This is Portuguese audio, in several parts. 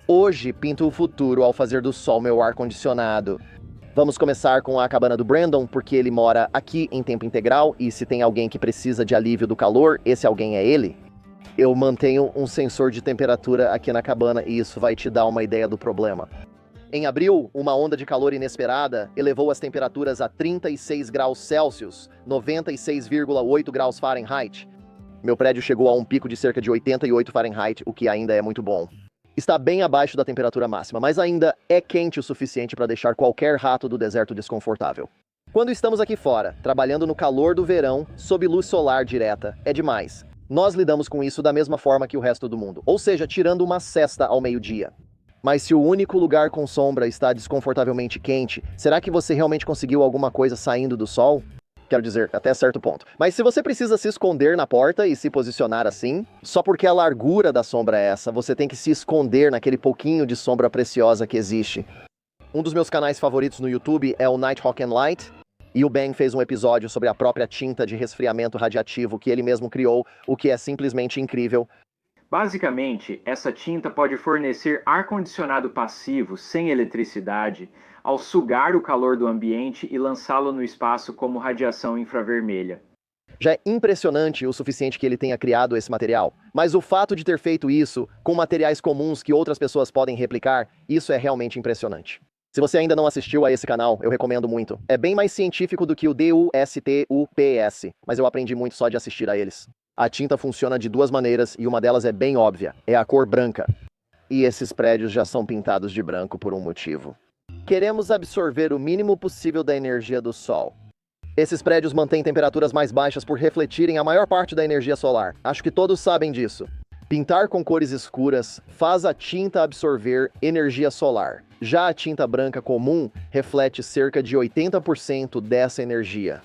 Hoje pinto o futuro ao fazer do sol meu ar-condicionado. Vamos começar com a cabana do Brandon, porque ele mora aqui em tempo integral e se tem alguém que precisa de alívio do calor, esse alguém é ele. Eu mantenho um sensor de temperatura aqui na cabana e isso vai te dar uma ideia do problema. Em abril, uma onda de calor inesperada elevou as temperaturas a 36 graus Celsius, 96,8 graus Fahrenheit. Meu prédio chegou a um pico de cerca de 88 Fahrenheit, o que ainda é muito bom. Está bem abaixo da temperatura máxima, mas ainda é quente o suficiente para deixar qualquer rato do deserto desconfortável. Quando estamos aqui fora, trabalhando no calor do verão, sob luz solar direta, é demais. Nós lidamos com isso da mesma forma que o resto do mundo, ou seja, tirando uma sesta ao meio-dia. Mas se o único lugar com sombra está desconfortavelmente quente, será que você realmente conseguiu alguma coisa saindo do sol? Quero dizer, até certo ponto. Mas se você precisa se esconder na porta e se posicionar assim, só porque a largura da sombra é essa, você tem que se esconder naquele pouquinho de sombra preciosa que existe. Um dos meus canais favoritos no YouTube é o Nighthawk and Light, e o Ben fez um episódio sobre a própria tinta de resfriamento radiativo que ele mesmo criou, o que é simplesmente incrível. Basicamente, essa tinta pode fornecer ar-condicionado passivo sem eletricidade ao sugar o calor do ambiente e lançá-lo no espaço como radiação infravermelha. Já é impressionante o suficiente que ele tenha criado esse material, mas o fato de ter feito isso com materiais comuns que outras pessoas podem replicar, isso é realmente impressionante. Se você ainda não assistiu a esse canal, eu recomendo muito. É bem mais científico do que o DUSTUPS, mas eu aprendi muito só de assistir a eles. A tinta funciona de duas maneiras e uma delas é bem óbvia, é a cor branca. E esses prédios já são pintados de branco por um motivo. Queremos absorver o mínimo possível da energia do sol. Esses prédios mantêm temperaturas mais baixas por refletirem a maior parte da energia solar. Acho que todos sabem disso. Pintar com cores escuras faz a tinta absorver energia solar. Já a tinta branca comum reflete cerca de 80% dessa energia.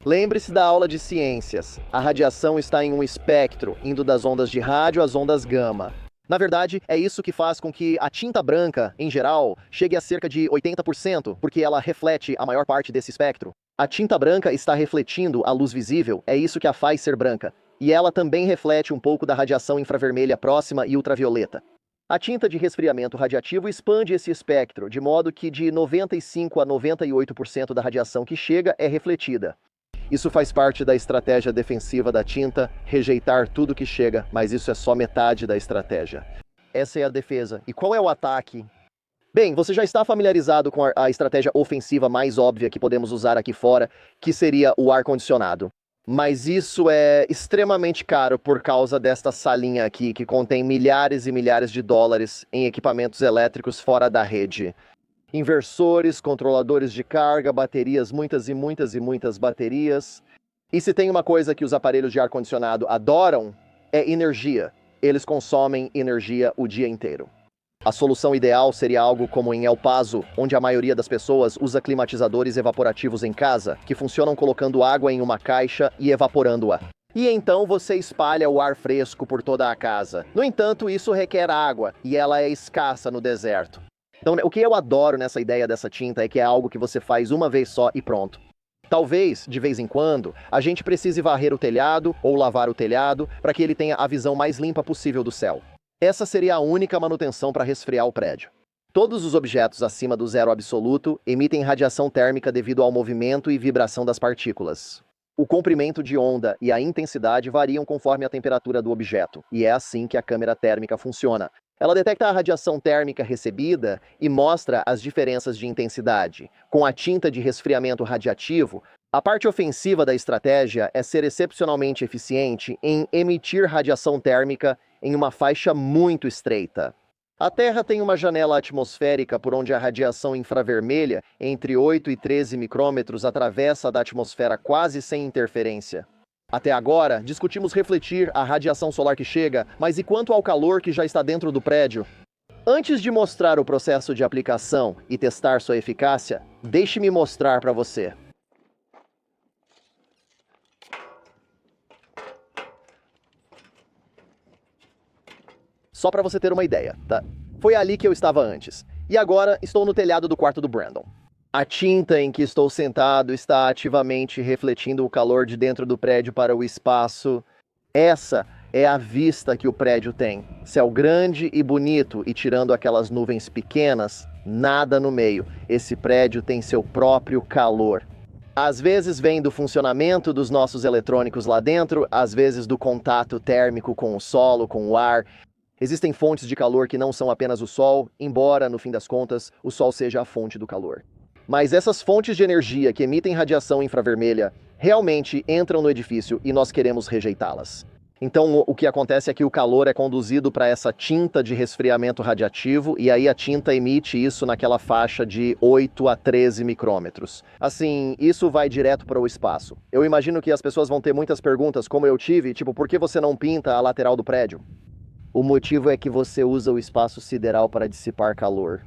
Lembre-se da aula de ciências. A radiação está em um espectro, indo das ondas de rádio às ondas gama. Na verdade, é isso que faz com que a tinta branca, em geral, chegue a cerca de 80%, porque ela reflete a maior parte desse espectro. A tinta branca está refletindo a luz visível, é isso que a faz ser branca. E ela também reflete um pouco da radiação infravermelha próxima e ultravioleta. A tinta de resfriamento radiativo expande esse espectro, de modo que de 95 a 98% da radiação que chega é refletida. Isso faz parte da estratégia defensiva da tinta, rejeitar tudo que chega, mas isso é só metade da estratégia. Essa é a defesa. E qual é o ataque? Bem, você já está familiarizado com a estratégia ofensiva mais óbvia que podemos usar aqui fora, que seria o ar-condicionado. Mas isso é extremamente caro por causa desta salinha aqui, que contém milhares e milhares de dólares em equipamentos elétricos fora da rede. Inversores, controladores de carga, baterias, muitas e muitas e muitas baterias. E se tem uma coisa que os aparelhos de ar-condicionado adoram, é energia. Eles consomem energia o dia inteiro. A solução ideal seria algo como em El Paso, onde a maioria das pessoas usa climatizadores evaporativos em casa, que funcionam colocando água em uma caixa e evaporando-a. E então você espalha o ar fresco por toda a casa. No entanto, isso requer água, e ela é escassa no deserto. Então, o que eu adoro nessa ideia dessa tinta é que é algo que você faz uma vez só e pronto. Talvez, de vez em quando, a gente precise varrer o telhado ou lavar o telhado para que ele tenha a visão mais limpa possível do céu. Essa seria a única manutenção para resfriar o prédio. Todos os objetos acima do zero absoluto emitem radiação térmica devido ao movimento e vibração das partículas. O comprimento de onda e a intensidade variam conforme a temperatura do objeto, e é assim que a câmera térmica funciona. Ela detecta a radiação térmica recebida e mostra as diferenças de intensidade. Com a tinta de resfriamento radiativo, a parte ofensiva da estratégia é ser excepcionalmente eficiente em emitir radiação térmica em uma faixa muito estreita. A Terra tem uma janela atmosférica por onde a radiação infravermelha, entre 8 e 13 micrômetros, atravessa da atmosfera quase sem interferência. Até agora, discutimos refletir a radiação solar que chega, mas e quanto ao calor que já está dentro do prédio? Antes de mostrar o processo de aplicação e testar sua eficácia, deixe-me mostrar para você. Só para você ter uma ideia, tá? Foi ali que eu estava antes. E agora estou no telhado do quarto do Brandon. A tinta em que estou sentado está ativamente refletindo o calor de dentro do prédio para o espaço. Essa é a vista que o prédio tem. Céu grande e bonito, e tirando aquelas nuvens pequenas, nada no meio. Esse prédio tem seu próprio calor. Às vezes vem do funcionamento dos nossos eletrônicos lá dentro, às vezes do contato térmico com o solo, com o ar. Existem fontes de calor que não são apenas o sol, embora, no fim das contas, o sol seja a fonte do calor. Mas essas fontes de energia que emitem radiação infravermelha realmente entram no edifício e nós queremos rejeitá-las. Então, o que acontece é que o calor é conduzido para essa tinta de resfriamento radiativo e aí a tinta emite isso naquela faixa de 8 a 13 micrômetros. Assim, isso vai direto para o espaço. Eu imagino que as pessoas vão ter muitas perguntas, como eu tive, tipo, por que você não pinta a lateral do prédio? O motivo é que você usa o espaço sideral para dissipar calor.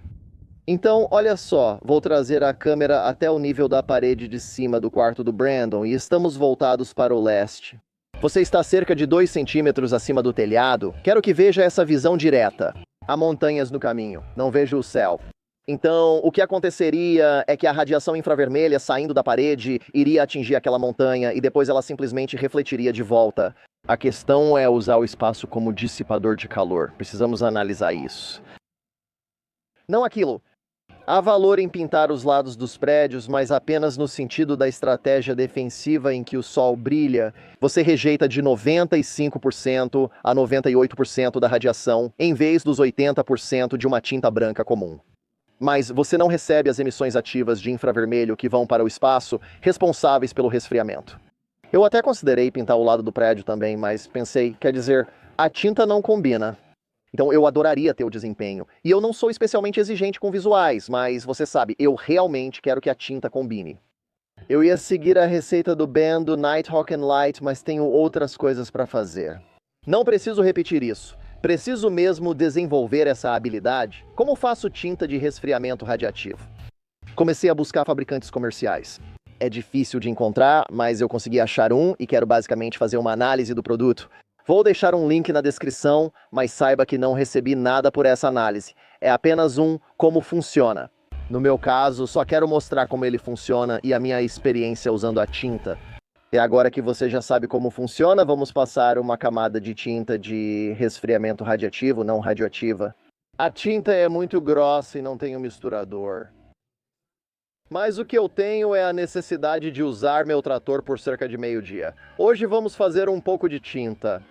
Então, olha só, vou trazer a câmera até o nível da parede de cima do quarto do Brandon e estamos voltados para o leste. Você está cerca de 2 centímetros acima do telhado. Quero que veja essa visão direta. Há montanhas no caminho, não vejo o céu. Então, o que aconteceria é que a radiação infravermelha saindo da parede iria atingir aquela montanha e depois ela simplesmente refletiria de volta. A questão é usar o espaço como dissipador de calor. Precisamos analisar isso. Não aquilo. Há valor em pintar os lados dos prédios, mas apenas no sentido da estratégia defensiva em que o sol brilha. Você rejeita de 95% a 98% da radiação, em vez dos 80% de uma tinta branca comum. Mas você não recebe as emissões ativas de infravermelho que vão para o espaço, responsáveis pelo resfriamento. Eu até considerei pintar o lado do prédio também, mas pensei, quer dizer, a tinta não combina. Então eu adoraria ter o desempenho. E eu não sou especialmente exigente com visuais, mas você sabe, eu realmente quero que a tinta combine. Eu ia seguir a receita do Ben do Nighthawk and Light, mas tenho outras coisas para fazer. Não preciso repetir isso. Preciso mesmo desenvolver essa habilidade. Como faço tinta de resfriamento radiativo? Comecei a buscar fabricantes comerciais. É difícil de encontrar, mas eu consegui achar um e quero basicamente fazer uma análise do produto. Vou deixar um link na descrição, mas saiba que não recebi nada por essa análise. É apenas um como funciona. No meu caso, só quero mostrar como ele funciona e a minha experiência usando a tinta. E agora que você já sabe como funciona, vamos passar uma camada de tinta de resfriamento radiativo, não radioativa. A tinta é muito grossa e não tem um misturador. Mas o que eu tenho é a necessidade de usar meu trator por cerca de meio-dia. Hoje vamos fazer um pouco de tinta.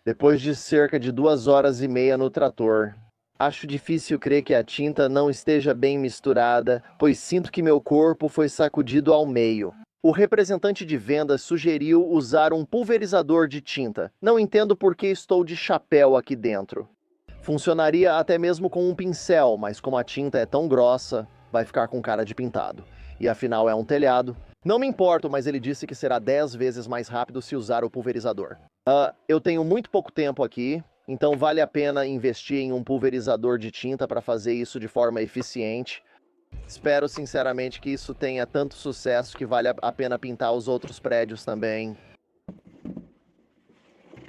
Depois de cerca de 2 horas e meia no trator. Acho difícil crer que a tinta não esteja bem misturada, pois sinto que meu corpo foi sacudido ao meio. O representante de vendas sugeriu usar um pulverizador de tinta. Não entendo por que estou de chapéu aqui dentro. Funcionaria até mesmo com um pincel, mas como a tinta é tão grossa, vai ficar com cara de pintado. E afinal é um telhado. Não me importo, mas ele disse que será 10 vezes mais rápido se usar o pulverizador. Eu tenho muito pouco tempo aqui, então vale a pena investir em um pulverizador de tinta para fazer isso de forma eficiente. Espero sinceramente que isso tenha tanto sucesso que vale a pena pintar os outros prédios também.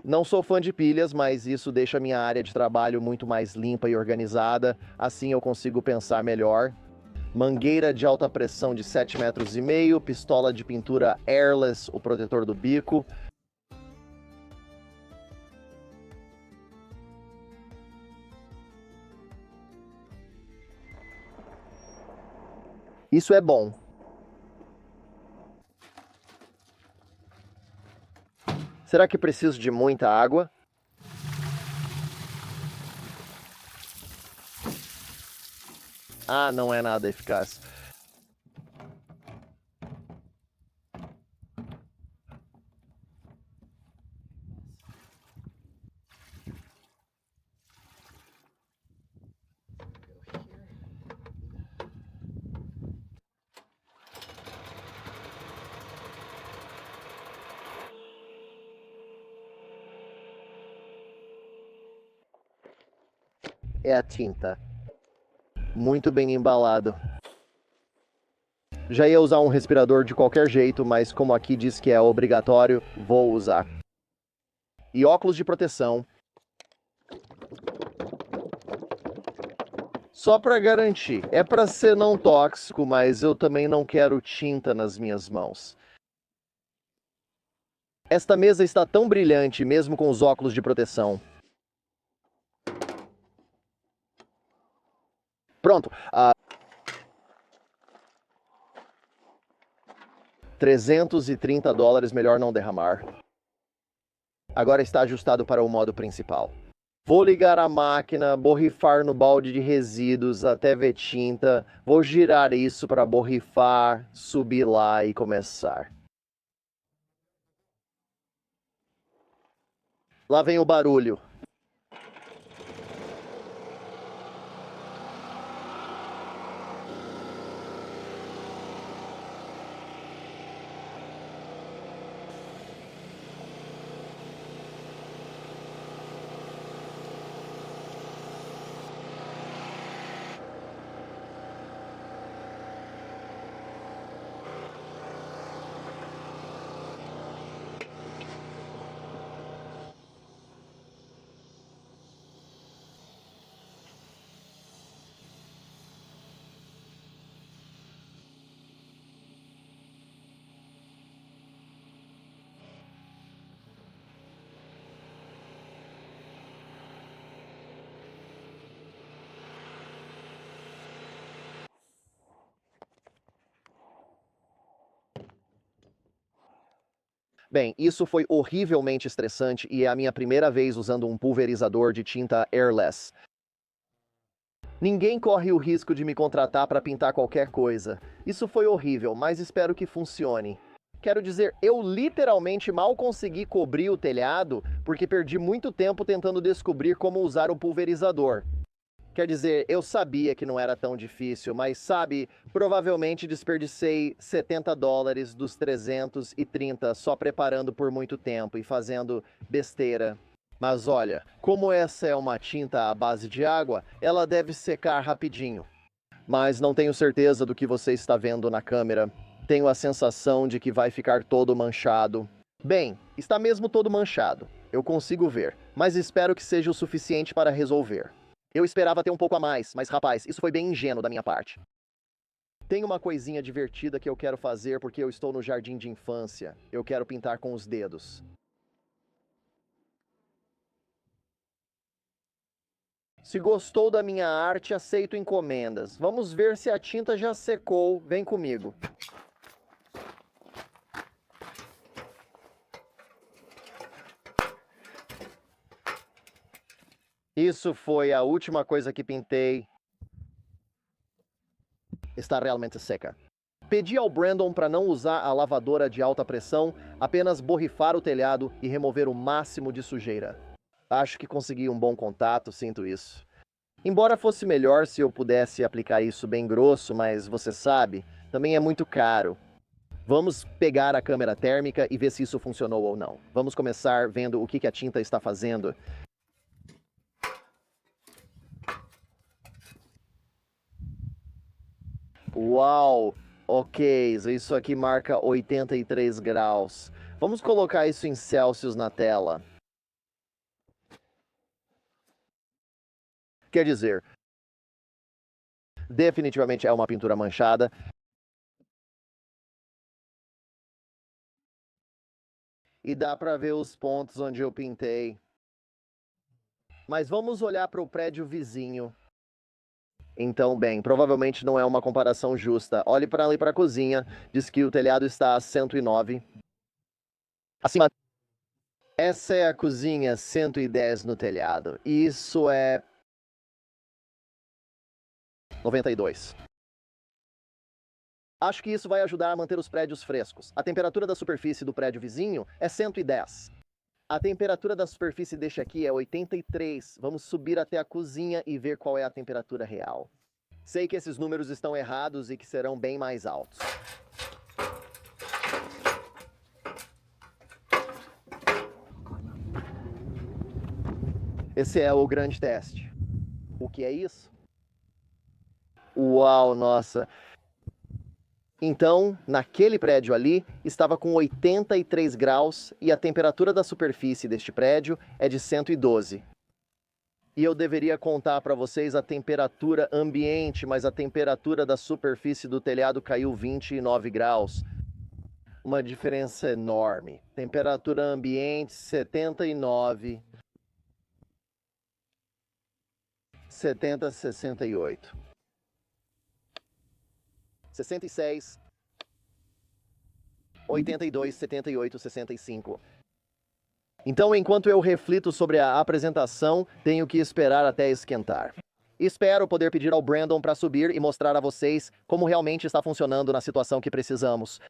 Não sou fã de pilhas, mas isso deixa a minha área de trabalho muito mais limpa e organizada, assim eu consigo pensar melhor. Mangueira de alta pressão de 7,5 metros, pistola de pintura airless, o protetor do bico. Isso é bom. Será que preciso de muita água? Ah, não é nada eficaz. É a tinta. Muito bem embalado. Já ia usar um respirador de qualquer jeito, mas como aqui diz que é obrigatório, vou usar. E óculos de proteção. Só para garantir. É para ser não tóxico, mas eu também não quero tinta nas minhas mãos. Esta mesa está tão brilhante mesmo com os óculos de proteção. Pronto. $330, melhor não derramar. Agora está ajustado para o modo principal. Vou ligar a máquina, borrifar no balde de resíduos até ver tinta. Vou girar isso para borrifar, subir lá e começar. Lá vem o barulho. Bem, isso foi horrivelmente estressante e é a minha primeira vez usando um pulverizador de tinta airless. Ninguém corre o risco de me contratar para pintar qualquer coisa. Isso foi horrível, mas espero que funcione. Quero dizer, eu literalmente mal consegui cobrir o telhado porque perdi muito tempo tentando descobrir como usar o pulverizador. Quer dizer, eu sabia que não era tão difícil, mas sabe, provavelmente desperdicei $70 dos 330 só preparando por muito tempo e fazendo besteira. Mas olha, como essa é uma tinta à base de água, ela deve secar rapidinho. Mas não tenho certeza do que você está vendo na câmera. Tenho a sensação de que vai ficar todo manchado. Bem, está mesmo todo manchado. Eu consigo ver, mas espero que seja o suficiente para resolver. Eu esperava ter um pouco a mais, mas rapaz, isso foi bem ingênuo da minha parte. Tem uma coisinha divertida que eu quero fazer porque eu estou no jardim de infância. Eu quero pintar com os dedos. Se gostou da minha arte, aceito encomendas. Vamos ver se a tinta já secou. Vem comigo. Isso foi a última coisa que pintei. Está realmente seca. Pedi ao Brandon para não usar a lavadora de alta pressão, apenas borrifar o telhado e remover o máximo de sujeira. Acho que consegui um bom contato, sinto isso. Embora fosse melhor se eu pudesse aplicar isso bem grosso, mas você sabe, também é muito caro. Vamos pegar a câmera térmica e ver se isso funcionou ou não. Vamos começar vendo o que a tinta está fazendo. Uau! Ok, isso aqui marca 83 graus. Vamos colocar isso em Celsius na tela. Quer dizer, definitivamente é uma pintura manchada. E dá para ver os pontos onde eu pintei. Mas vamos olhar para o prédio vizinho. Então, bem, provavelmente não é uma comparação justa. Olhe para ali para a cozinha. Diz que o telhado está a 109. Acima. Essa é a cozinha, 110 no telhado. E isso é 92. Acho que isso vai ajudar a manter os prédios frescos. A temperatura da superfície do prédio vizinho é 110. A temperatura da superfície deste aqui é 83. Vamos subir até a cozinha e ver qual é a temperatura real. Sei que esses números estão errados e que serão bem mais altos. Esse é o grande teste. O que é isso? Uau, nossa! Então, naquele prédio ali, estava com 83 graus e a temperatura da superfície deste prédio é de 112. E eu deveria contar para vocês a temperatura ambiente, mas a temperatura da superfície do telhado caiu 29 graus. Uma diferença enorme. Temperatura ambiente 79, 70, 68, 66, 82, 78, 65. Então, enquanto eu reflito sobre a apresentação, tenho que esperar até esquentar. Espero poder pedir ao Brandon para subir e mostrar a vocês como realmente está funcionando na situação que precisamos.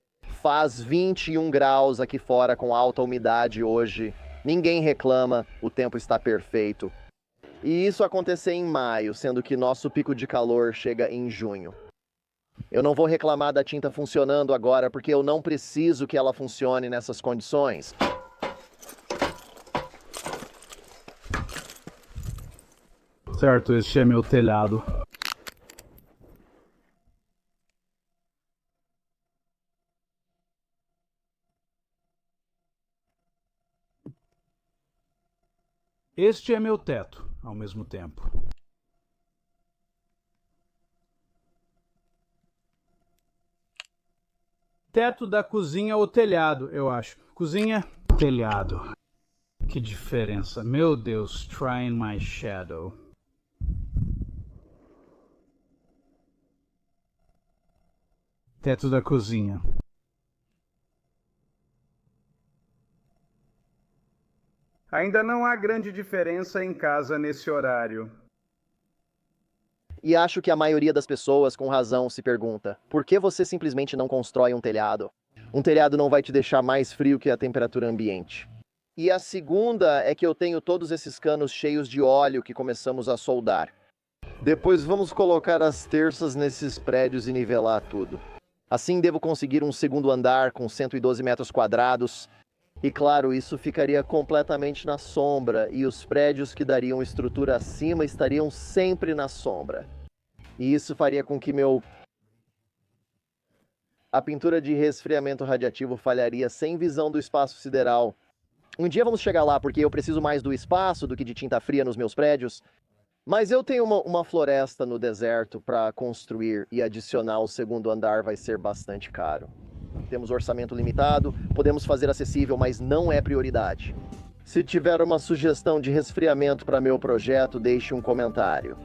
Faz 21 graus aqui fora com alta umidade hoje. Ninguém reclama, o tempo está perfeito. E isso aconteceu em maio, sendo que nosso pico de calor chega em junho. Eu não vou reclamar da tinta funcionando agora, porque eu não preciso que ela funcione nessas condições. Certo, este é meu telhado. Este é meu teto, ao mesmo tempo. Teto da cozinha ou telhado, eu acho. Cozinha, telhado. Que diferença. Meu Deus, trying my shadow. Teto da cozinha. Ainda não há grande diferença em casa nesse horário. E acho que a maioria das pessoas, com razão, se pergunta: por que você simplesmente não constrói um telhado? Um telhado não vai te deixar mais frio que a temperatura ambiente. E a segunda é que eu tenho todos esses canos cheios de óleo que começamos a soldar. Depois vamos colocar as terças nesses prédios e nivelar tudo. Assim devo conseguir um segundo andar com 112 metros quadrados. E claro, isso ficaria completamente na sombra, e os prédios que dariam estrutura acima estariam sempre na sombra. E isso faria com que a pintura de resfriamento radiativo falharia sem visão do espaço sideral. Um dia vamos chegar lá, porque eu preciso mais do espaço do que de tinta fria nos meus prédios. Mas eu tenho uma floresta no deserto para construir, e adicionar o segundo andar vai ser bastante caro. Temos orçamento limitado, podemos fazer acessível, mas não é prioridade. Se tiver uma sugestão de resfriamento para meu projeto, deixe um comentário.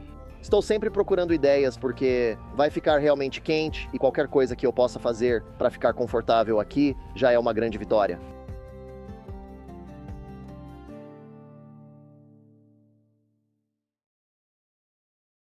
Estou sempre procurando ideias porque vai ficar realmente quente e qualquer coisa que eu possa fazer para ficar confortável aqui já é uma grande vitória.